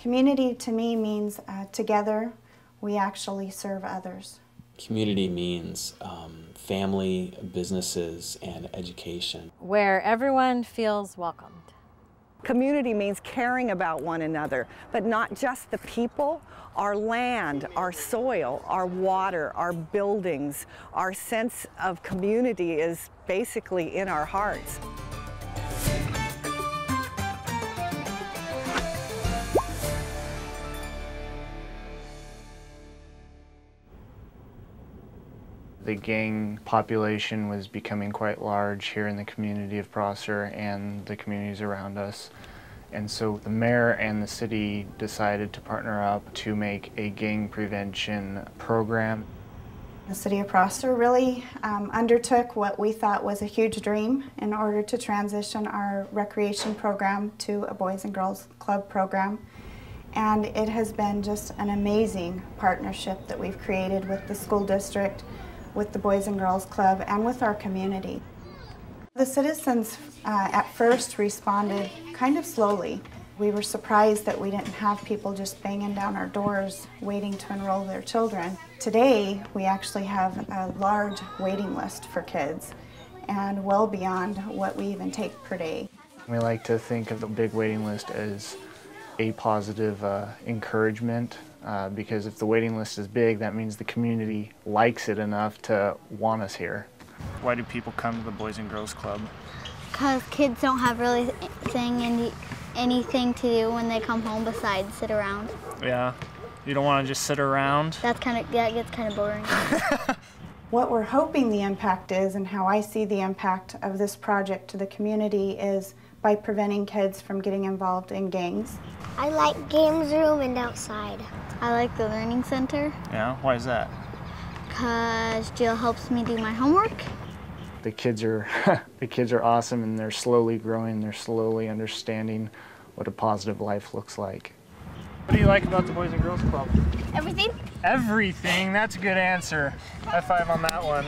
Community to me means together we actually serve others. Community means family, businesses, and education. Where everyone feels welcomed. Community means caring about one another, but not just the people, our land, our soil, our water, our buildings. Our sense of community is basically in our hearts. The gang population was becoming quite large here in the community of Prosser and the communities around us. And so the mayor and the city decided to partner up to make a gang prevention program. The city of Prosser really undertook what we thought was a huge dream in order to transition our recreation program to a Boys and Girls Club program. And it has been just an amazing partnership that we've created with the school district, with the Boys and Girls Club, and with our community. The citizens at first responded kind of slowly. We were surprised that we didn't have people just banging down our doors waiting to enroll their children. Today, we actually have a large waiting list for kids, and well beyond what we even take per day. We like to think of the big waiting list as a positive encouragement. Because if the waiting list is big, that means the community likes it enough to want us here. Why do people come to the Boys and Girls Club? Because kids don't have really anything to do when they come home besides sit around. Yeah, you don't want to just sit around? That gets kind of boring. What we're hoping the impact is, and how I see the impact of this project to the community, is by preventing kids from getting involved in gangs. I like games room and outside. I like the learning center. Yeah, why is that? Because Jill helps me do my homework. The kids are awesome, and they're slowly growing. They're slowly understanding what a positive life looks like. What do you like about the Boys and Girls Club? Everything. Everything. That's a good answer. High five on that one.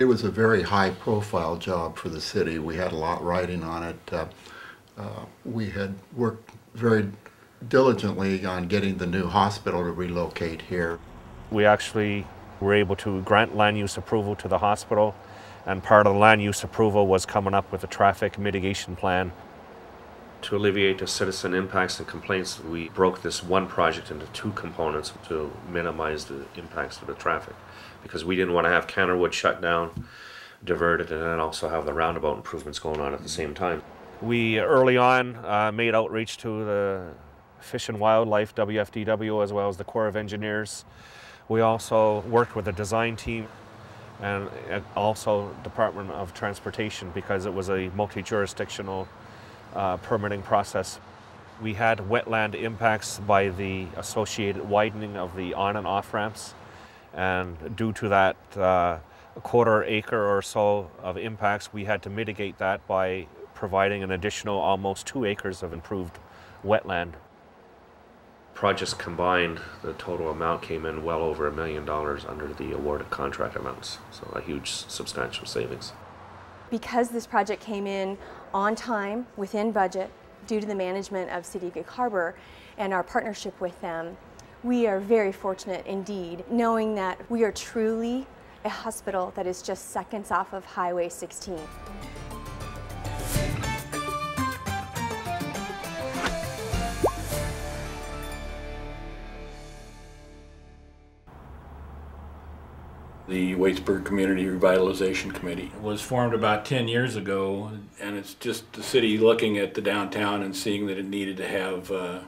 It was a very high-profile job for the city. We had a lot riding on it. We had worked very diligently on getting the new hospital to relocate here. We actually were able to grant land use approval to the hospital, and part of the land use approval was coming up with a traffic mitigation plan. To alleviate the citizen impacts and complaints, we broke this one project into two components to minimize the impacts of the traffic, because we didn't want to have Canterwood shut down, diverted, and then also have the roundabout improvements going on at the same time. We early on made outreach to the Fish and Wildlife, WFDW, as well as the Corps of Engineers. We also worked with the design team and also Department of Transportation, because it was a multi-jurisdictional permitting process. We had wetland impacts by the associated widening of the on and off ramps, and due to that a quarter acre or so of impacts, we had to mitigate that by providing an additional almost 2 acres of improved wetland. Projects combined, the total amount came in well over $1 million under the awarded contract amounts, so a huge substantial savings. Because this project came in on time, within budget, due to the management of City of Gig Harbor and our partnership with them, we are very fortunate indeed, knowing that we are truly a hospital that is just seconds off of Highway 16. The Waitsburg Community Revitalization Committee was formed about 10 years ago, and it's just the city looking at the downtown and seeing that it needed to have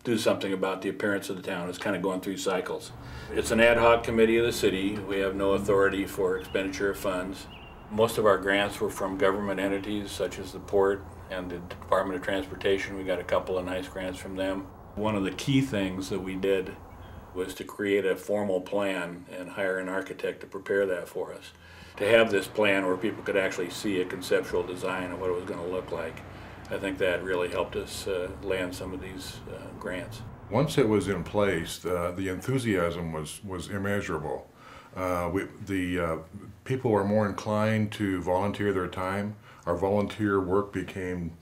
do something about the appearance of the town. It's kind of going through cycles. It's an ad hoc committee of the city. We have no authority for expenditure of funds. Most of our grants were from government entities such as the port and the Department of Transportation. We got a couple of nice grants from them. One of the key things that we did was to create a formal plan and hire an architect to prepare that for us. To have this plan where people could actually see a conceptual design of what it was going to look like, I think that really helped us land some of these grants. Once it was in place, the enthusiasm was immeasurable. People were more inclined to volunteer their time. Our volunteer work became,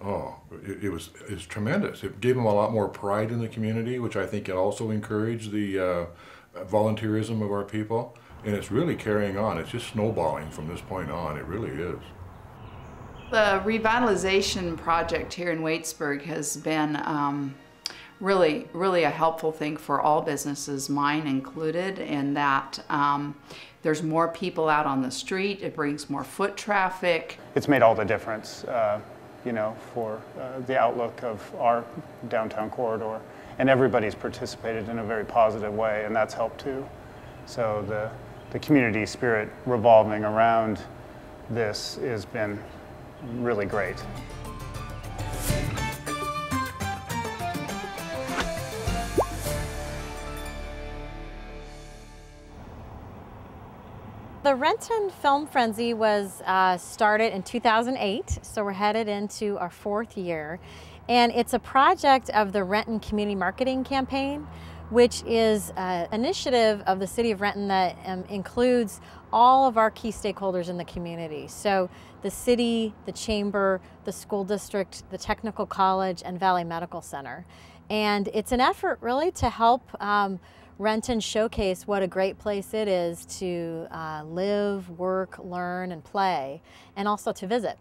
it was tremendous. It gave them a lot more pride in the community, which I think it also encouraged the volunteerism of our people. And it's really carrying on. It's just snowballing from this point on. It really is. The revitalization project here in Waitsburg has been really a helpful thing for all businesses, mine included, in that there's more people out on the street. It brings more foot traffic. It's made all the difference, you know, for the outlook of our downtown corridor. And everybody's participated in a very positive way, and that's helped too. So the community spirit revolving around this has been really great. The Renton Film Frenzy was started in 2008, so we're headed into our 4th year. And it's a project of the Renton Community Marketing Campaign, which is an initiative of the City of Renton that includes all of our key stakeholders in the community. So the city, the chamber, the school district, the technical college, and Valley Medical Center. And it's an effort really to help Renton showcase what a great place it is to live, work, learn, and play, and also to visit.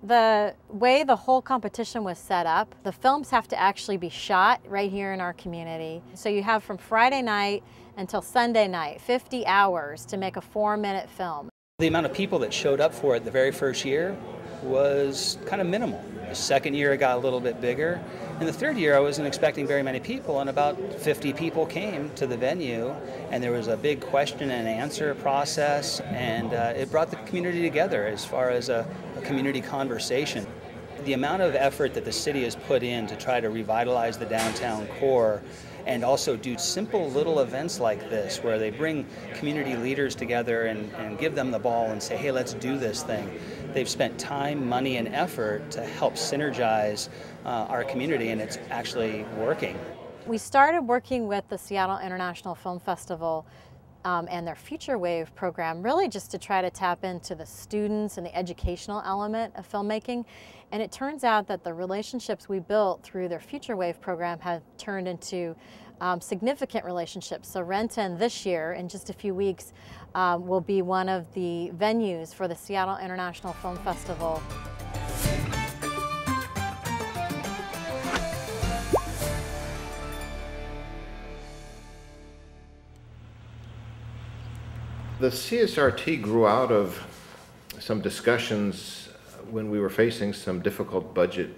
The way the whole competition was set up, the films have to actually be shot right here in our community. So you have from Friday night until Sunday night, 50 hours to make a 4-minute film. The amount of people that showed up for it the very first year was kind of minimal. The second year it got a little bit bigger. In the third year I wasn't expecting very many people, and about 50 people came to the venue, and there was a big question and answer process, and it brought the community together as far as a community conversation. The amount of effort that the city has put in to try to revitalize the downtown core and also do simple little events like this where they bring community leaders together and give them the ball and say, hey, let's do this thing. They've spent time, money, and effort to help synergize our community, and it's actually working. We started working with the Seattle International Film Festival and their Future Wave program, really just to try to tap into the students and the educational element of filmmaking. And it turns out that the relationships we built through their Future Wave program have turned into significant relationships. So Renton this year, in just a few weeks, will be one of the venues for the Seattle International Film Festival. The CSRT grew out of some discussions when we were facing some difficult budget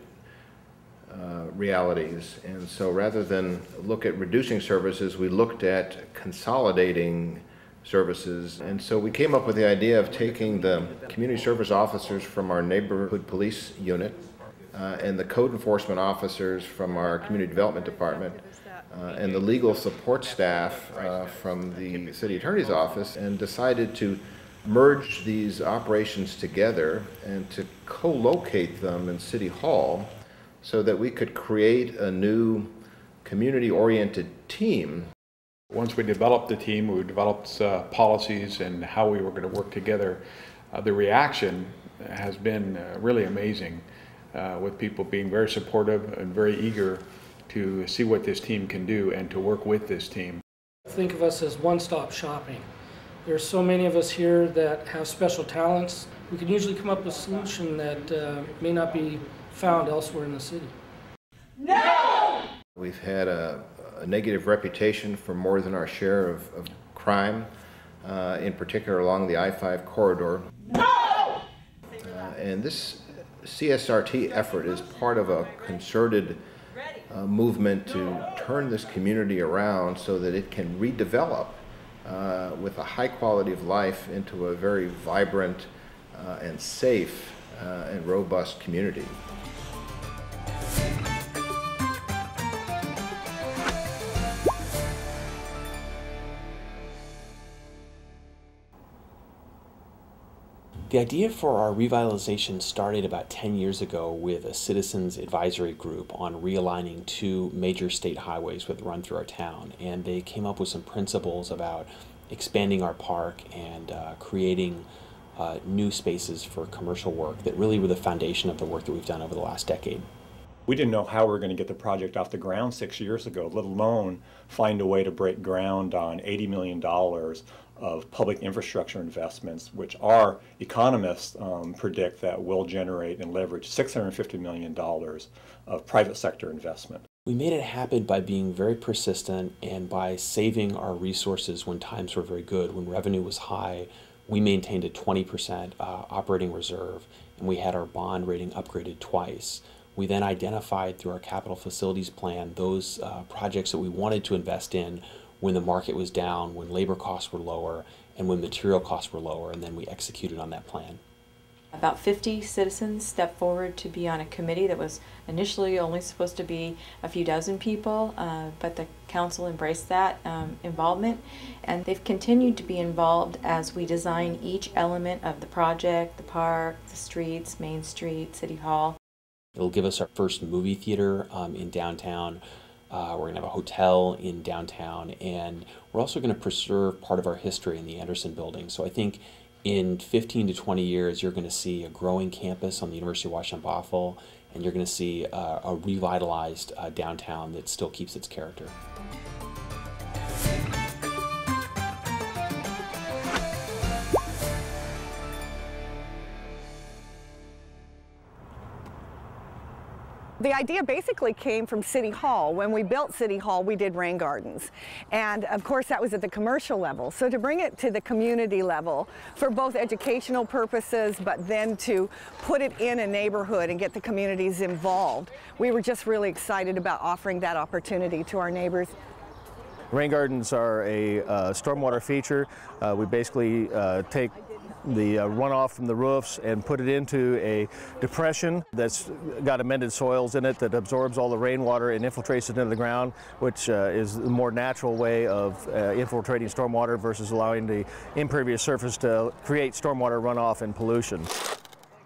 realities. And so rather than look at reducing services, we looked at consolidating services. And so we came up with the idea of taking the community service officers from our neighborhood police unit and the code enforcement officers from our community development department and the legal support staff from the city attorney's office, and decided to merge these operations together and to co-locate them in City Hall so that we could create a new community-oriented team. Once we developed the team, we developed policies and how we were going to work together. The reaction has been really amazing, with people being very supportive and very eager to see what this team can do and to work with this team. Think of us as one-stop shopping. There's so many of us here that have special talents. We can usually come up with a solution that may not be found elsewhere in the city. No! We've had a negative reputation for more than our share of crime, in particular along the I-5 corridor. No! And this CSRT effort is part of a concerted movement to turn this community around so that it can redevelop with a high quality of life into a very vibrant and safe and robust community. The idea for our revitalization started about 10 years ago with a citizens advisory group on realigning two major state highways that run through our town. And they came up with some principles about expanding our park and creating new spaces for commercial work that really were the foundation of the work that we've done over the last decade. We didn't know how we were going to get the project off the ground 6 years ago, let alone find a way to break ground on $80 million of public infrastructure investments, which our economists predict that will generate and leverage $650 million of private sector investment. We made it happen by being very persistent and by saving our resources when times were very good. When revenue was high, we maintained a 20% operating reserve, and we had our bond rating upgraded twice. We then identified through our capital facilities plan those projects that we wanted to invest in when the market was down, when labor costs were lower, and when material costs were lower, and then we executed on that plan. About 50 citizens stepped forward to be on a committee that was initially only supposed to be a few dozen people, but the council embraced that involvement, and they've continued to be involved as we design each element of the project, the park, the streets, Main Street, City Hall. It'll give us our first movie theater in downtown. We're going to have a hotel in downtown, and we're also going to preserve part of our history in the Anderson building. So I think in 15 to 20 years, you're going to see a growing campus on the University of Washington Bothell, and you're going to see a revitalized downtown that still keeps its character. The idea basically came from City Hall. When we built City Hall, we did rain gardens. And of course, that was at the commercial level. So to bring it to the community level for both educational purposes, but then to put it in a neighborhood and get the communities involved, we were just really excited about offering that opportunity to our neighbors. Rain gardens are a stormwater feature. We basically take the runoff from the roofs and put it into a depression that's got amended soils in it that absorbs all the rainwater and infiltrates it into the ground, which is the more natural way of infiltrating stormwater versus allowing the impervious surface to create stormwater runoff and pollution.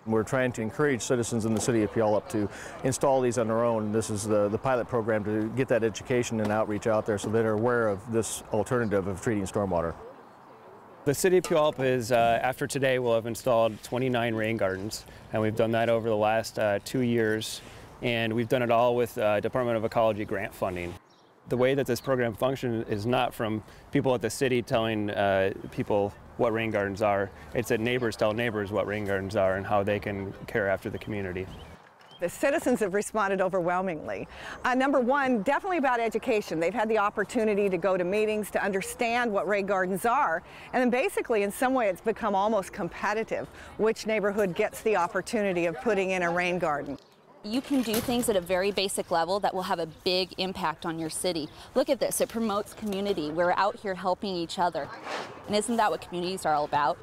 We're trying to encourage citizens in the city of Puyallup to install these on their own. This is the pilot program to get that education and outreach out there so they're aware of this alternative of treating stormwater. The city of Puyallup is, after today, will have installed 29 rain gardens, and we've done that over the last 2 years, and we've done it all with Department of Ecology grant funding. The way that this program functions is not from people at the city telling people what rain gardens are. It's that neighbors tell neighbors what rain gardens are and how they can care after the community. The citizens have responded overwhelmingly. Number one, definitely about education. They've had the opportunity to go to meetings to understand what rain gardens are, and then basically in some way it's become almost competitive. Which neighborhood gets the opportunity of putting in a rain garden? You can do things at a very basic level that will have a big impact on your city. Look at this, it promotes community. We're out here helping each other. And isn't that what communities are all about?